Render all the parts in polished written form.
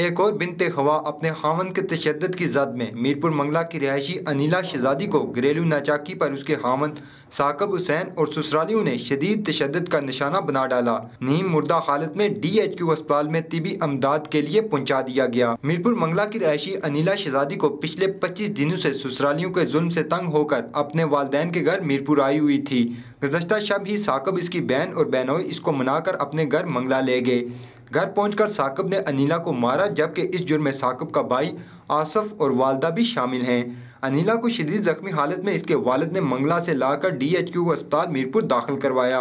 ایک اور بنت خوا اپنے خاوند کے تشدد کی زد میں میرپور منگلا کی رہائشی انیلا شہزادی کو گھریلو ناچاکی پر اس کے خاوند ثاقب حسین اور سسرالیوں نے شدید تشدد کا نشانہ بنا ڈالا۔ نیم مردہ حالت میں ڈی ایچ کیو اسپتال میں طبی امداد کے لیے پہنچا دیا گیا۔ میرپور منگلا کی رہائشی انیلا شہزادی کو پچھلے 25 دنوں سے سسرالیوں کے ظلم سے تنگ ہو کر اپنے والدین کے گھر میرپور آئی ہوئی تھی۔ گزشتہ شب ہی ثاقب، اس کی بہن اور بہنوئی اس کو منا کر اپنے گھر منگلا لے گئے۔ گھر پہنچ کر ثاقب نے انیلا کو مارا، جبکہ اس جرم میں ثاقب کا بھائی آصف اور والدہ بھی شامل ہیں۔ انیلا کو شدید زخمی حالت میں اس کے والد نے منگلا سے لا کر ڈی ایچ کیو اسپتال میرپور داخل کروایا۔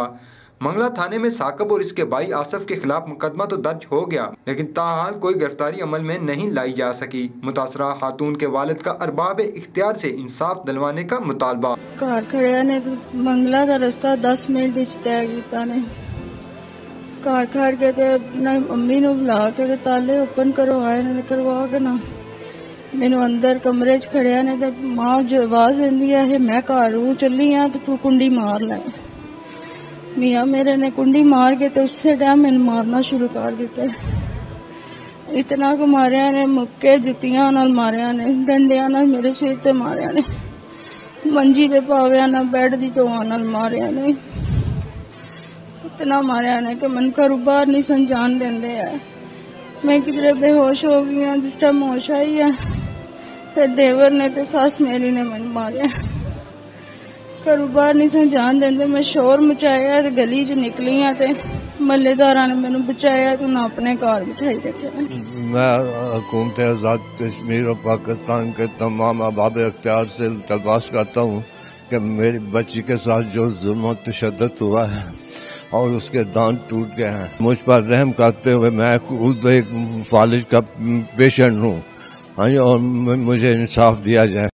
منگلا تھانے میں ثاقب اور اس کے بھائی آصف کے خلاف مقدمہ تو درج ہو گیا، لیکن تاحال کوئی گرفتاری عمل میں نہیں لائی جا سکی۔ متاثرہ خاتون کے والد کا ارباب اختیار سے انصاف دلوانے کا مطالبہ۔ گھر کھڑیا نے منگلا کا رستہ 10 منٹ وچ طے کیتا نے۔ گھر کھڑ کے تے امی نو بلا کے تالے اوپن کروائے نے، کروا کے نا مینو اندر کمرے چ کھڑیا نے تے ماں جو آواز دیندی ہے میں گھر چلی ہاں تے تو کنڈی مار لے۔ میاں میرے نے کنڈی مار کے تے اسی ٹائم مینو مارنا شروع کر دیتا۔ اتنا کو ماریا نے، مکے جتیاں نال ماریا نے، ڈنڈیاں نال میرے سر تے ماریا نے، منجی دے پاویا نال بیڈ دی دوا نال ماریا نے، اتنا ماریا نے کہ من گھروں باہر نہیں سن جان دیندے ہے۔ میں کدھر بے ہوش ہو گئی ہوں، جس ٹائم ہوش آئی ہے پھر دیور نے تے ساس میری نے من ماریا، گھروں باہر نہیں سن جان دیندے۔ میں شور مچایا تے گلی چ نکلی ہاں تے محلے داراں نے مینوں بچایا تے انہاں اپنے گھر بٹھائی رکھیا۔ میں حکومت آزاد کشمیر اور پاکستان کے تمام احباب اختیار سے درخواست کرتا ہوں کہ میری بچی کے ساتھ جو ظلم و تشدد ہوا ہے اور اس کے دانت ٹوٹ گئے ہیں، مجھ پر رحم کرتے ہوئے، میں خود ایک فالج کا پیشنٹ ہوں اور مجھے انصاف دیا جائے۔